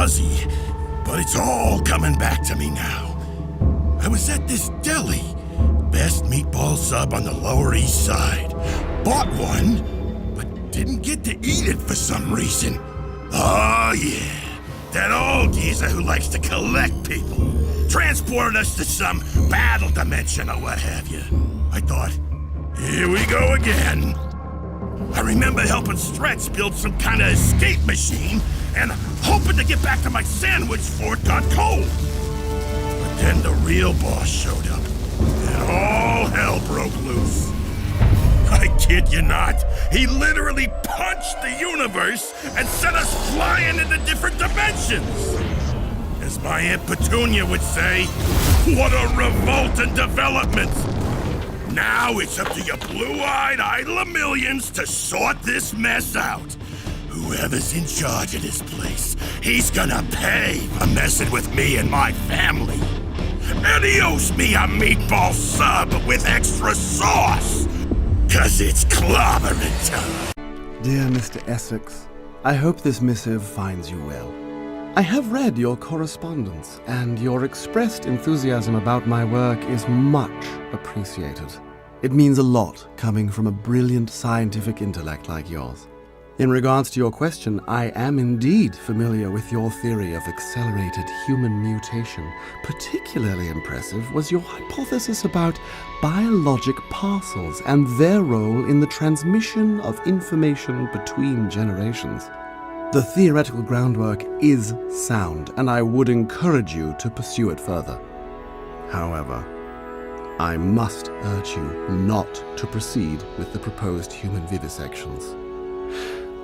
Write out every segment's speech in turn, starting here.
fuzzy, but it's all coming back to me now. I was at this deli. Best meatball sub on the Lower East Side. Bought one, but didn't get to eat it for some reason. Oh yeah, that old geezer who likes to collect people. Transported us to some battle dimension or what have you. I thought, here we go again. I remember helping Stretch build some kind of escape machine and hoping to get back to my sandwich before it got cold. But then the real boss showed up, and all hell broke loose. I kid you not, he literally punched the universe and sent us flying into different dimensions. As my Aunt Petunia would say, what a revolt and development! Now it's up to your blue-eyed idol of millions to sort this mess out. Whoever's in charge of this place, he's gonna pay for messing with me and my family. And he owes me a meatball sub with extra sauce, 'cause it's clobbering time. Dear Mr. Essex, I hope this missive finds you well. I have read your correspondence, and your expressed enthusiasm about my work is much appreciated. It means a lot coming from a brilliant scientific intellect like yours. In regards to your question, I am indeed familiar with your theory of accelerated human mutation. Particularly impressive was your hypothesis about biologic parcels and their role in the transmission of information between generations. The theoretical groundwork is sound, and I would encourage you to pursue it further. However, I must urge you not to proceed with the proposed human vivisections.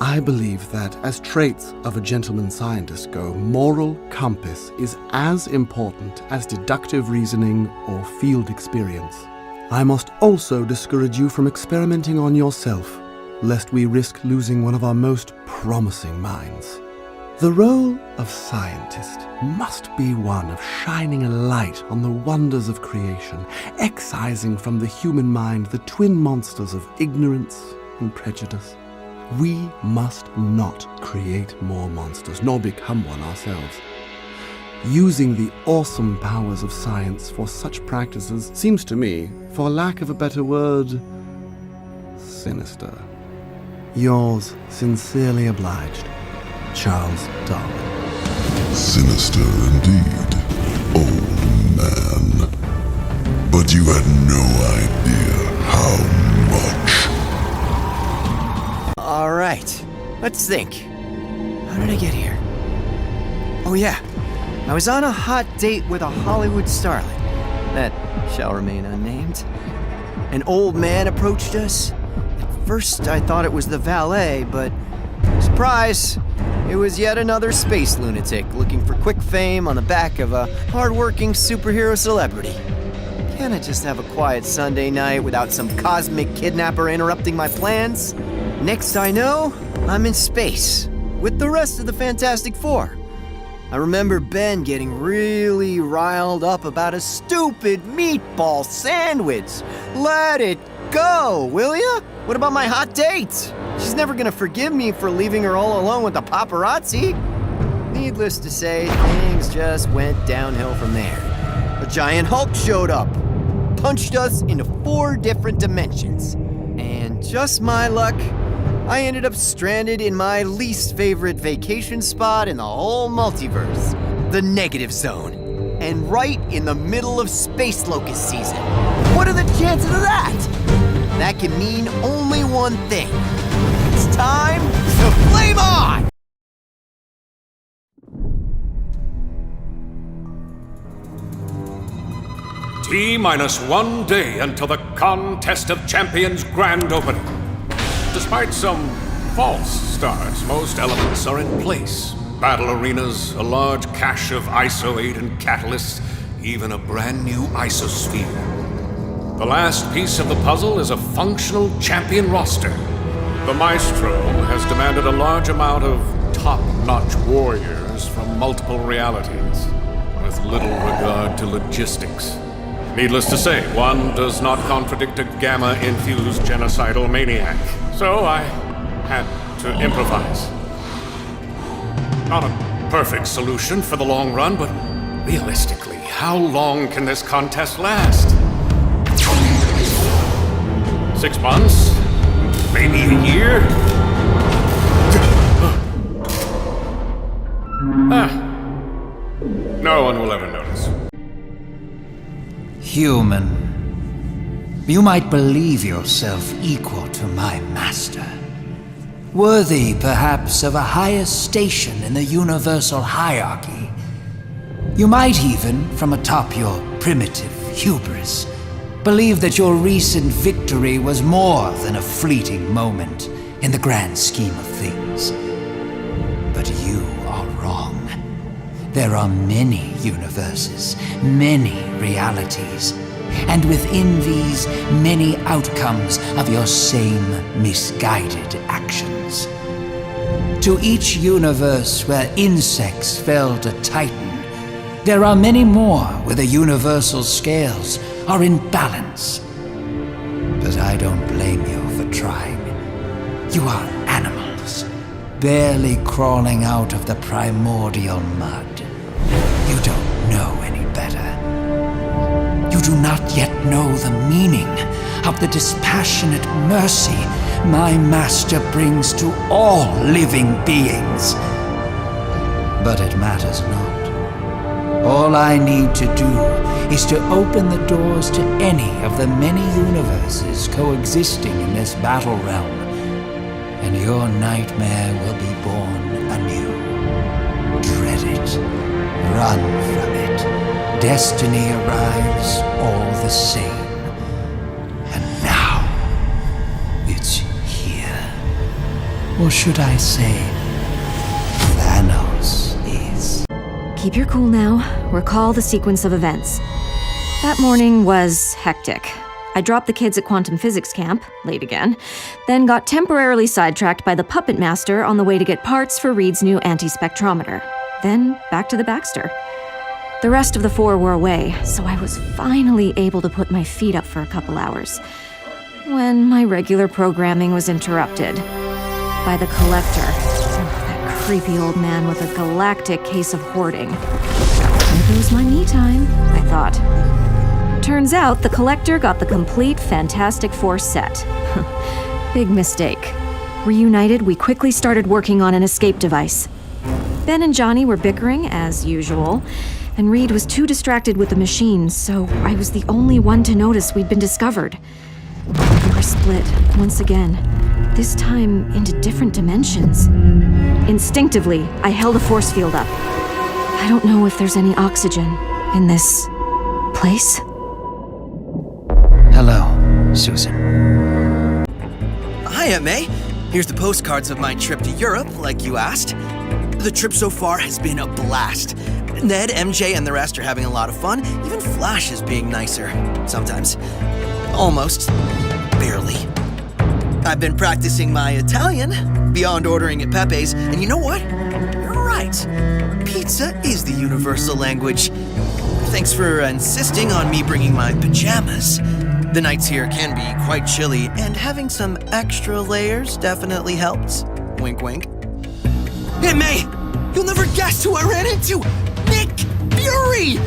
I believe that, as traits of a gentleman scientist go, moral compass is as important as deductive reasoning or field experience. I must also discourage you from experimenting on yourself, lest we risk losing one of our most promising minds. The role of scientist must be one of shining a light on the wonders of creation, excising from the human mind the twin monsters of ignorance and prejudice. We must not create more monsters, nor become one ourselves. Using the awesome powers of science for such practices seems to me, for lack of a better word, sinister. Yours sincerely obliged, Charles Darwin. Sinister indeed, old man. But you had no idea how much. All right, let's think. How did I get here? Oh yeah, I was on a hot date with a Hollywood starlet that shall remain unnamed. An old man approached us. At first I thought it was the valet, but surprise, it was yet another space lunatic looking for quick fame on the back of a hard-working superhero celebrity. Can't I just have a quiet Sunday night without some cosmic kidnapper interrupting my plans? Next I know, I'm in space with the rest of the Fantastic Four. I remember Ben getting really riled up about a stupid meatball sandwich. Let it go, will ya? What about my hot date? She's never gonna forgive me for leaving her all alone with the paparazzi. Needless to say, things just went downhill from there. A giant Hulk showed up, punched us into 4 different dimensions. And just my luck, I ended up stranded in my least favorite vacation spot in the whole multiverse, the Negative Zone. And right in the middle of Space Locust season. What are the chances of that? That can mean only one thing. It's time to flame on! T-1 day until the Contest of Champions grand opening. Despite some false starts, most elements are in place. Battle arenas, a large cache of ISO-8 and catalysts, even a brand new isosphere. The last piece of the puzzle is a functional champion roster. The Maestro has demanded a large amount of top-notch warriors from multiple realities, with little regard to logistics. Needless to say, one does not contradict a gamma-infused genocidal maniac, so I had to improvise. On a perfect solution for the long run, but realistically, how long can this contest last? 6 months? Maybe a year? No one will ever notice. Human, you might believe yourself equal to my master. Worthy, perhaps, of a higher station in the universal hierarchy. You might even, from atop your primitive hubris, believe that your recent victory was more than a fleeting moment in the grand scheme of things. But you are wrong. There are many universes, many realities, and within these, many outcomes of your same misguided actions. To each universe where insects fell to Titan, there are many more where the universal scales are in balance. But I don't blame you for trying. You are animals, barely crawling out of the primordial mud. You don't know any better. You do not yet know the meaning of the dispassionate mercy my master brings to all living beings. But it matters not. All I need to do is to open the doors to any of the many universes coexisting in this battle realm, and your nightmare will be born anew. Dread it. Run from it. Destiny arrives all the same. And now, it's here. Or should I say, Thanos is. Keep your cool now. Recall the sequence of events. That morning was hectic. I dropped the kids at quantum physics camp, late again, then got temporarily sidetracked by the puppet master on the way to get parts for Reed's new anti-spectrometer. Then back to the Baxter. The rest of the 4 were away, so I was finally able to put my feet up for a couple hours, when my regular programming was interrupted by the Collector. That creepy old man with a galactic case of hoarding. There goes my me time, I thought. Turns out the Collector got the complete Fantastic Four set. Big mistake. Reunited, we quickly started working on an escape device. Ben and Johnny were bickering, as usual, and Reed was too distracted with the machines, so I was the only one to notice we'd been discovered. We were split, once again, this time into different dimensions. Instinctively, I held a force field up. I don't know if there's any oxygen in this place. Hello, Susan. Hi, Aunt May. Here's the postcards of my trip to Europe, like you asked. The trip so far has been a blast. Ned, MJ, and the rest are having a lot of fun. Even Flash is being nicer. Sometimes. Almost. Barely. I've been practicing my Italian, beyond ordering at Pepe's, and you know what? You're right. Pizza is the universal language. Thanks for insisting on me bringing my pajamas. The nights here can be quite chilly, and having some extra layers definitely helps. Wink, wink. Hey, May! You'll never guess who I ran into! Nick Fury!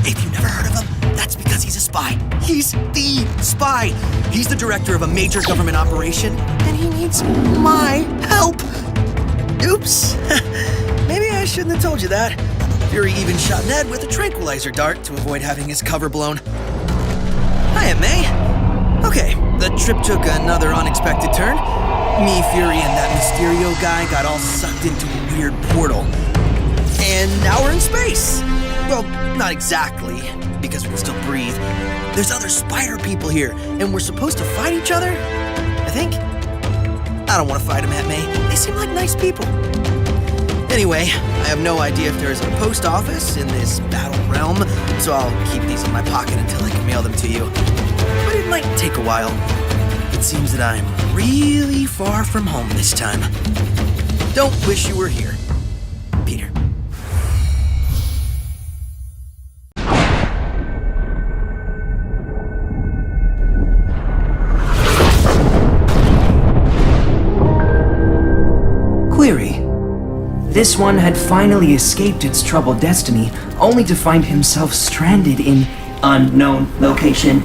If you never heard of him, that's because he's a spy. He's the spy. He's the director of a major government operation, and he needs my help. Oops. Maybe I shouldn't have told you that. Fury even shot Ned with a tranquilizer dart to avoid having his cover blown. Hi, Aunt May. Okay, the trip took another unexpected turn. Me, Fury, and that Mysterio guy got all sucked into a weird portal. And now we're in space. Well, not exactly, because we can still breathe. There's other spider people here, and we're supposed to fight each other, I think. I don't want to fight them, Aunt May. They seem like nice people. Anyway, I have no idea if there's a post office in this battle realm, so I'll keep these in my pocket until I can mail them to you. But it might take a while. It seems that I'm really far from home this time. Don't wish you were here. Peter. Query. This one had finally escaped its troubled destiny, only to find himself stranded in unknown location.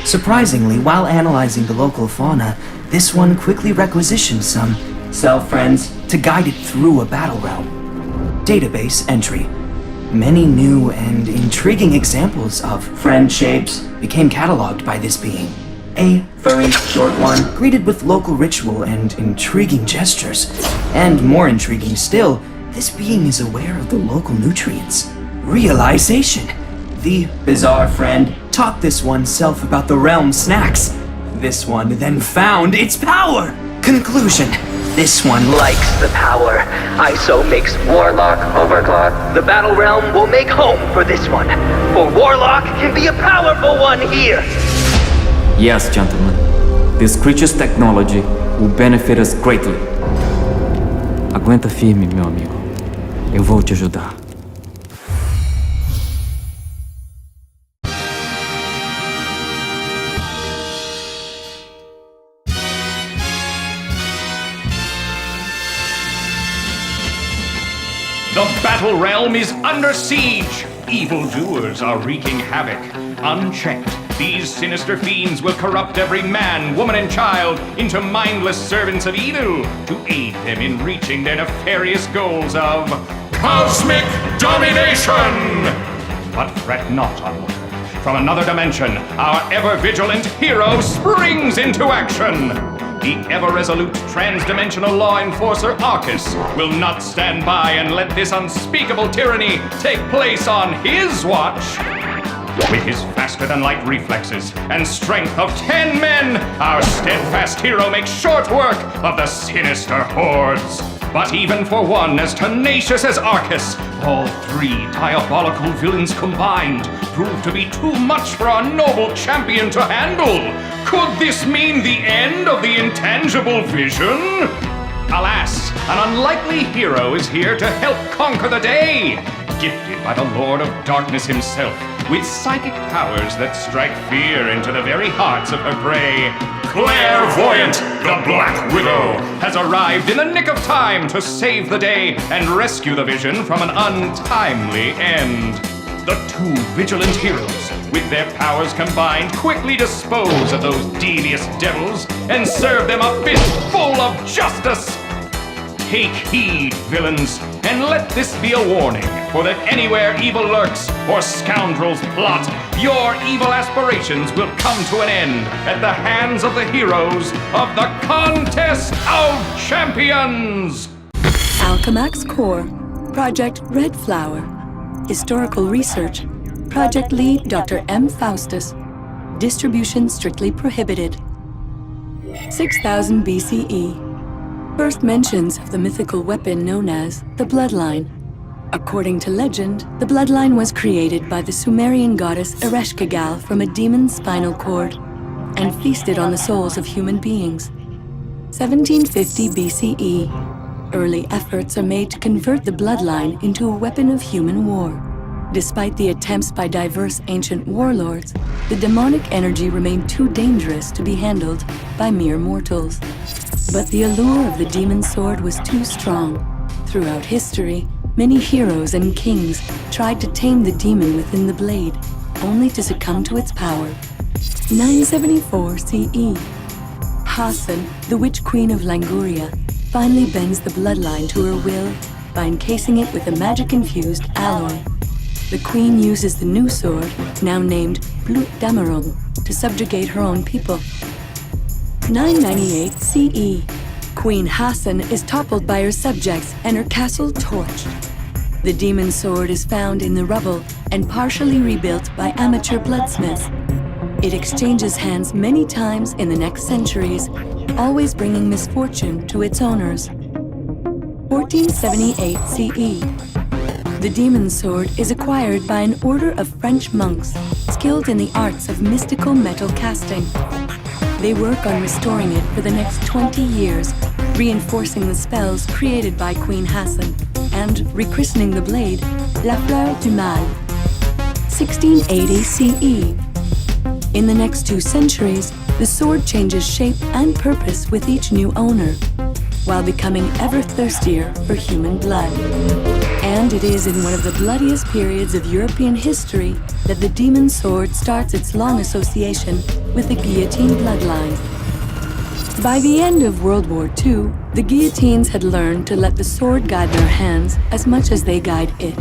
Surprisingly, while analyzing the local fauna, this one quickly requisitioned some self-friends to guide it through a battle realm. Database entry. Many new and intriguing examples of friend shapes became cataloged by this being. A furry short one, greeted with local ritual and intriguing gestures. And more intriguing still, this being is aware of the local nutrients. Realization. The bizarre friend taught this one self about the realm snacks. This one then found its power. Conclusion. This one likes the power. ISO makes Warlock overclock. The battle realm will make home for this one. For Warlock can be a powerful one here. Yes, gentlemen. This creature's technology will benefit us greatly. Aguenta firme, meu amigo. Eu vou te ajudar. The battle realm is under siege. Evildoers are wreaking havoc. Unchecked, these sinister fiends will corrupt every man, woman, and child into mindless servants of evil to aid them in reaching their nefarious goals of cosmic domination. But fret not, onlooker. From another dimension, our ever-vigilant hero springs into action. The ever-resolute trans-dimensional law enforcer Arcus will not stand by and let this unspeakable tyranny take place on his watch. With his faster-than-light reflexes and strength of 10 men, our steadfast hero makes short work of the sinister hordes. But even for one as tenacious as Arcus, all three diabolical villains combined prove to be too much for our noble champion to handle. Could this mean the end of the intangible vision? Alas, an unlikely hero is here to help conquer the day. Gifted by the Lord of Darkness himself, with psychic powers that strike fear into the very hearts of her prey, Clairvoyant, the Black Widow, has arrived in the nick of time to save the day and rescue the Vision from an untimely end. The two vigilant heroes, with their powers combined, quickly dispose of those devious devils and serve them a fist full of justice. Take heed, villains, and let this be a warning, for that anywhere evil lurks or scoundrels plot, your evil aspirations will come to an end at the hands of the heroes of the Contest of Champions! Alchemax Core, Project Red Flower, Historical Research, Project Lead Dr. M. Faustus, Distribution strictly prohibited. 6000 BCE. First mentions of the mythical weapon known as the Bloodline. According to legend, the Bloodline was created by the Sumerian goddess Ereshkigal from a demon's spinal cord and feasted on the souls of human beings. 1750 BCE. Early efforts are made to convert the Bloodline into a weapon of human war. Despite the attempts by diverse ancient warlords, the demonic energy remained too dangerous to be handled by mere mortals. But the allure of the demon sword was too strong. Throughout history, many heroes and kings tried to tame the demon within the blade, only to succumb to its power. 974 CE. Hassan, the Witch Queen of Languria, finally bends the bloodline to her will by encasing it with a magic-infused alloy. The queen uses the new sword, now named Blut Dameron, to subjugate her own people. 998 CE. Queen Hassan is toppled by her subjects and her castle torched. The demon sword is found in the rubble and partially rebuilt by amateur bloodsmiths. It exchanges hands many times in the next centuries, always bringing misfortune to its owners. 1478 CE. The demon sword is acquired by an order of French monks skilled in the arts of mystical metal casting. They work on restoring it for the next 20 years, reinforcing the spells created by Queen Hassan and rechristening the blade La Fleur du Mal. 1680 CE. In the next 2 centuries, the sword changes shape and purpose with each new owner. while becoming ever thirstier for human blood. And it is in one of the bloodiest periods of European history that the demon sword starts its long association with the guillotine bloodline. By the end of World War II, the guillotines had learned to let the sword guide their hands as much as they guide it,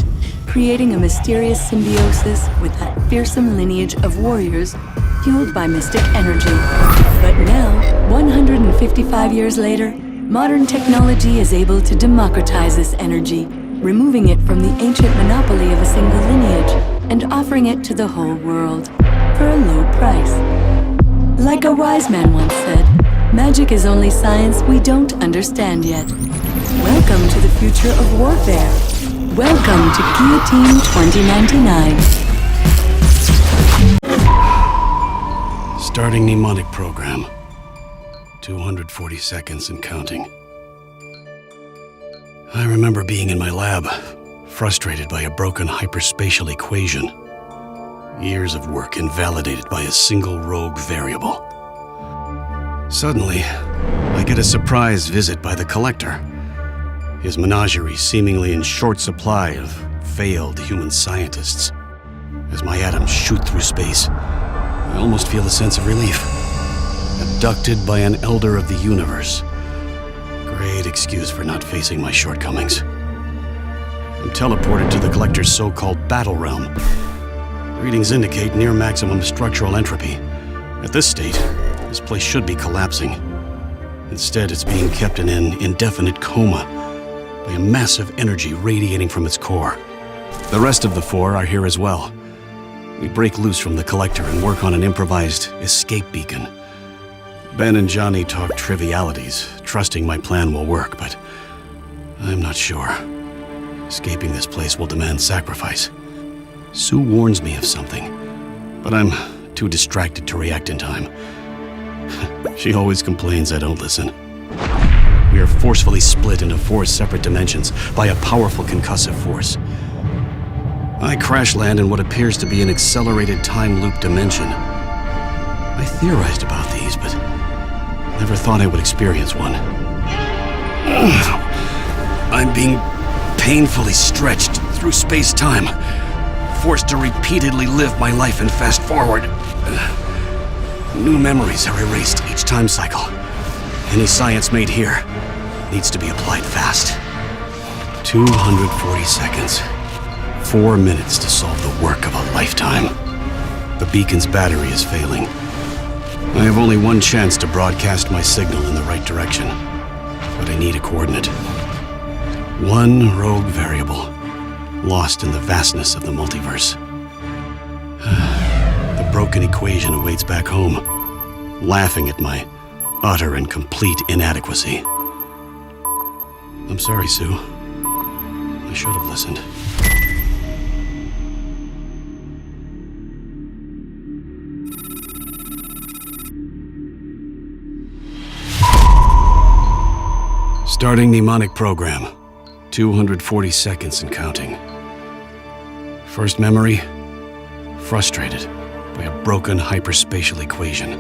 creating a mysterious symbiosis with that fearsome lineage of warriors fueled by mystic energy. But now, 155 years later, modern technology is able to democratize this energy, removing it from the ancient monopoly of a single lineage and offering it to the whole world for a low price. Like a wise man once said, magic is only science we don't understand yet. Welcome to the future of warfare. Welcome to Guillotine 2099. Starting mnemonic program. 240 seconds and counting. I remember being in my lab, frustrated by a broken hyperspatial equation. Years of work invalidated by a single rogue variable. Suddenly, I get a surprise visit by the Collector. His menagerie seemingly in short supply of failed human scientists. As my atoms shoot through space, I almost feel a sense of relief. Abducted by an elder of the universe. Great excuse for not facing my shortcomings. I'm teleported to the Collector's so-called battle realm. Readings indicate near maximum structural entropy. At this state, this place should be collapsing. Instead, it's being kept in an indefinite coma by a massive energy radiating from its core. The rest of the four are here as well. We break loose from the Collector and work on an improvised escape beacon. Ben and Johnny talk trivialities, trusting my plan will work, but I'm not sure. Escaping this place will demand sacrifice. Sue warns me of something, but I'm too distracted to react in time. She always complains I don't listen. We are forcefully split into 4 separate dimensions by a powerful concussive force. I crash land in what appears to be an accelerated time loop dimension. I theorized about these, but never thought I would experience one. I'm being painfully stretched through space-time, forced to repeatedly live my life in fast forward. New memories are erased each time cycle. Any science made here needs to be applied fast. 240 seconds. 4 minutes to solve the work of a lifetime. The beacon's battery is failing. I have only one chance to broadcast my signal in the right direction, but I need a coordinate. One rogue variable, lost in the vastness of the multiverse. The broken equation awaits back home, laughing at my utter and complete inadequacy. I'm sorry, Sue. I should have listened. Starting mnemonic program. 240 seconds and counting. First memory, frustrated by a broken hyperspatial equation.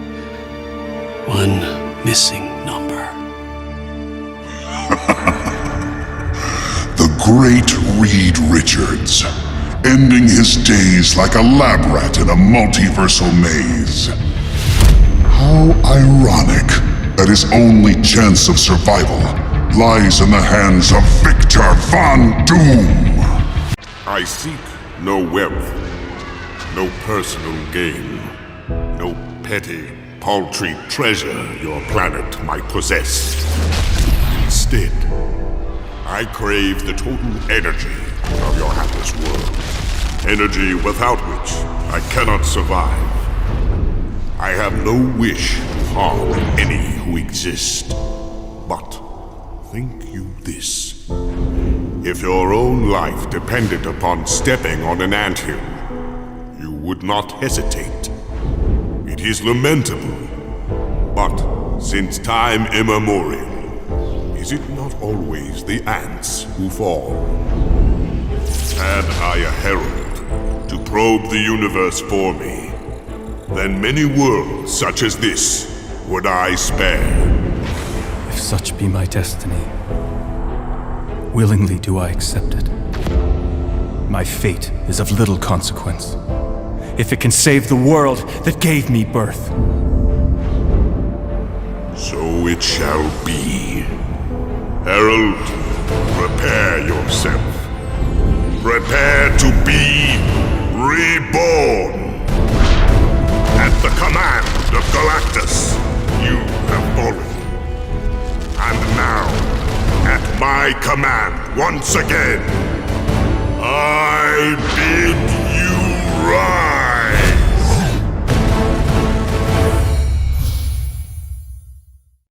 One missing number. The great Reed Richards, ending his days like a lab rat in a multiversal maze. How ironic that his only chance of survival lies in the hands of Victor Von Doom. I seek no wealth, no personal gain, no petty, paltry treasure your planet might possess. Instead, I crave the total energy of your hapless world. Energy without which I cannot survive. I have no wish to harm any who exist. But think you this. If your own life depended upon stepping on an anthill, you would not hesitate. It is lamentable, but since time immemorial, is it not always the ants who fall? Had I a herald to probe the universe for me, then many worlds such as this would I spare. If such be my destiny, willingly do I accept it. My fate is of little consequence, if it can save the world that gave me birth. So it shall be. Herald, prepare yourself. Prepare to be reborn. At the command of Galactus, you have fallen. And now, at my command once again, I bid you rise!